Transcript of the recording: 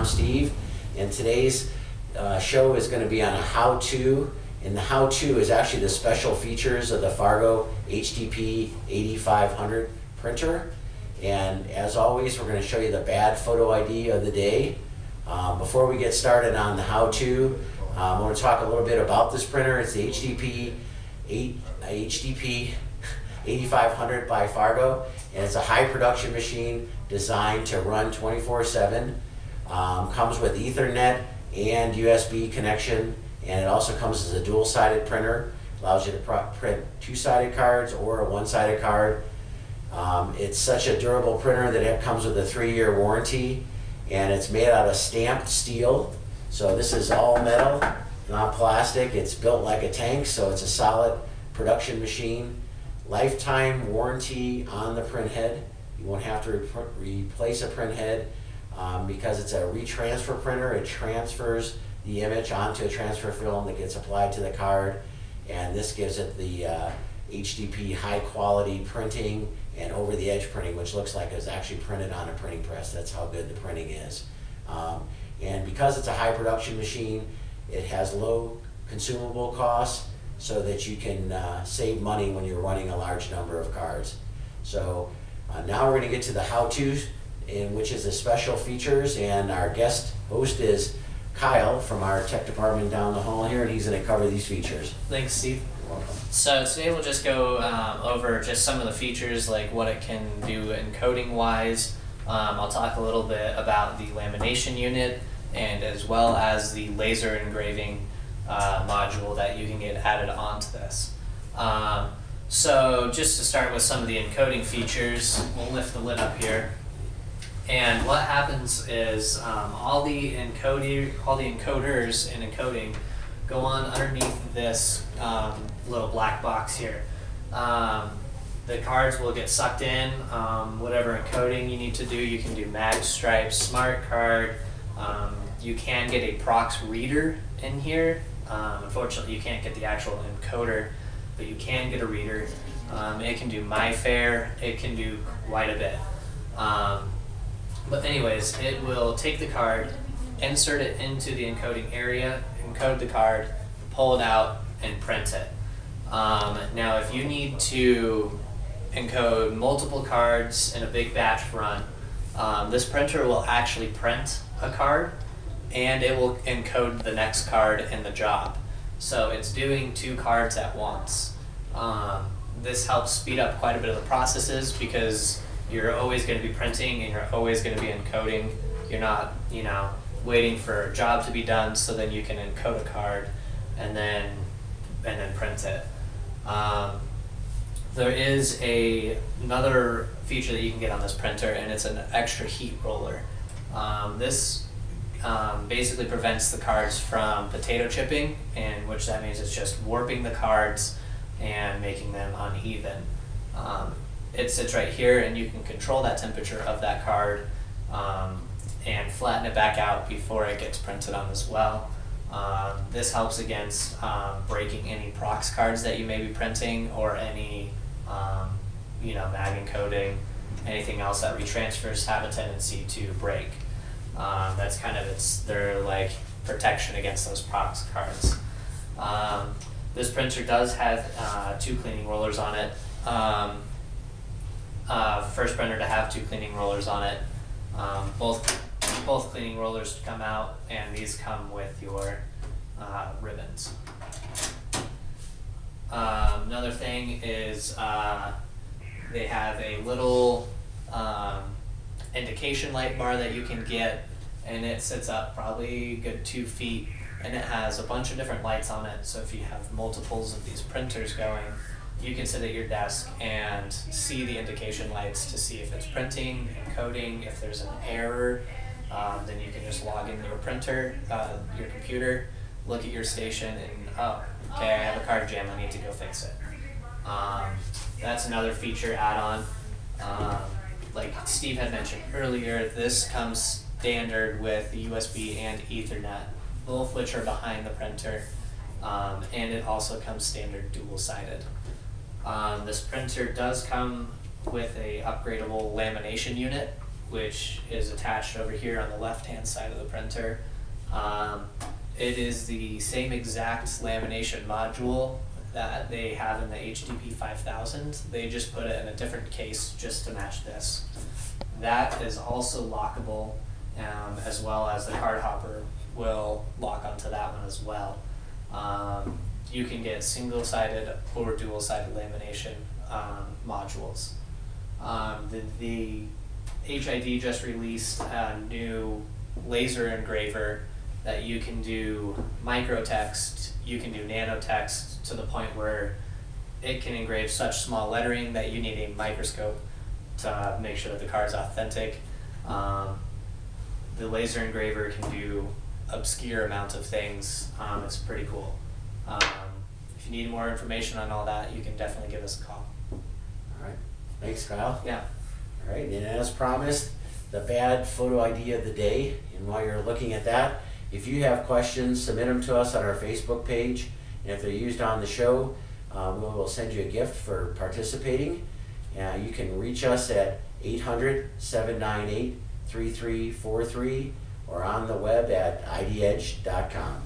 Steve, and today's show is going to be on a how-to, and the how-to is actually the special features of the Fargo HDP 8500 printer. And as always, we're going to show you the bad photo ID of the day. Before we get started on the how-to, I want to talk a little bit about this printer. It's the HDP 8500 by Fargo, and it's a high production machine designed to run 24/7. Comes with Ethernet and USB connection, and it also comes as a dual-sided printer. Allows you to print two-sided cards or a one-sided card. It's such a durable printer that it comes with a 3-year warranty, and it's made out of stamped steel. So this is all metal, not plastic. It's built like a tank, so it's a solid production machine. Lifetime warranty on the print head. You won't have to replace a print head because it's a retransfer printer. It transfers the image onto a transfer film that gets applied to the card, and this gives it the HDP high quality printing and over the edge printing, which looks like it's actually printed on a printing press. That's how good the printing is. And because it's a high production machine, it has low consumable costs, so that you can save money when you're running a large number of cards. So now we're going to get to the how-tos, which is the special features, and our guest host is Kyle from our tech department down the hall here, and he's going to cover these features. Thanks, Steve. You're welcome. So today we'll just go over just some of the features, like what it can do encoding wise. I'll talk a little bit about the lamination unit, and as well as the laser engraving module that you can get added onto this. So just to start with some of the encoding features, we'll lift the lid up here. And what happens is all the encoders in encoding go on underneath this little black box here. The cards will get sucked in, whatever encoding you need to do. You can do mag stripes, smart card. You can get a prox reader in here. Unfortunately, you can't get the actual encoder, but you can get a reader. It can do MyFair, it can do quite a bit. But anyways, it will take the card, insert it into the encoding area, encode the card, pull it out, and print it. Now, if you need to encode multiple cards in a big batch run, this printer will actually print a card, and it will encode the next card in the job. So it's doing 2 cards at once. This helps speed up quite a bit of the processes, because you're always going to be printing and you're always going to be encoding. You're not, waiting for a job to be done so then you can encode a card and then print it. There is another feature that you can get on this printer, and it's an extra heat roller. This basically prevents the cards from potato chipping, and which that means it's just warping the cards and making them uneven. It sits right here, and you can control that temperature of that card and flatten it back out before it gets printed on as well. This helps against breaking any prox cards that you may be printing, or any mag encoding, anything else that retransfers have a tendency to break. That's kind of their like protection against those prox cards. This printer does have 2 cleaning rollers on it. First printer to have 2 cleaning rollers on it. Both cleaning rollers come out, and these come with your ribbons. Another thing is they have a little indication light bar that you can get, and it sits up probably a good 2 feet, and it has a bunch of different lights on it. So if you have multiples of these printers going, you can sit at your desk and see the indication lights to see if it's printing, encoding. If there's an error, then you can just log into your printer, your computer, look at your station, and oh, okay, I have a card jam, I need to go fix it. That's another feature add-on. Like Steve had mentioned earlier, this comes standard with USB and Ethernet, both which are behind the printer, and it also comes standard dual-sided. This printer does come with a upgradable lamination unit, which is attached over here on the left-hand side of the printer. It is the same exact lamination module that they have in the HDP 5000. They just put it in a different case just to match this. That is also lockable, as well as the card hopper will lock onto that one as well. You can get single-sided or dual-sided lamination modules. The HID just released a new laser engraver that you can do microtext, you can do nanotext, to the point where it can engrave such small lettering that you need a microscope to make sure that the card is authentic. The laser engraver can do obscure amounts of things. It's pretty cool. If you need more information on all that, you can definitely give us a call. All right, thanks, Kyle. Yeah. All right, and as promised, the bad photo idea of the day. And while you're looking at that, if you have questions, submit them to us on our Facebook page. And if they're used on the show, we'll send you a gift for participating. You can reach us at 800-798-3343 or on the web at idedge.com.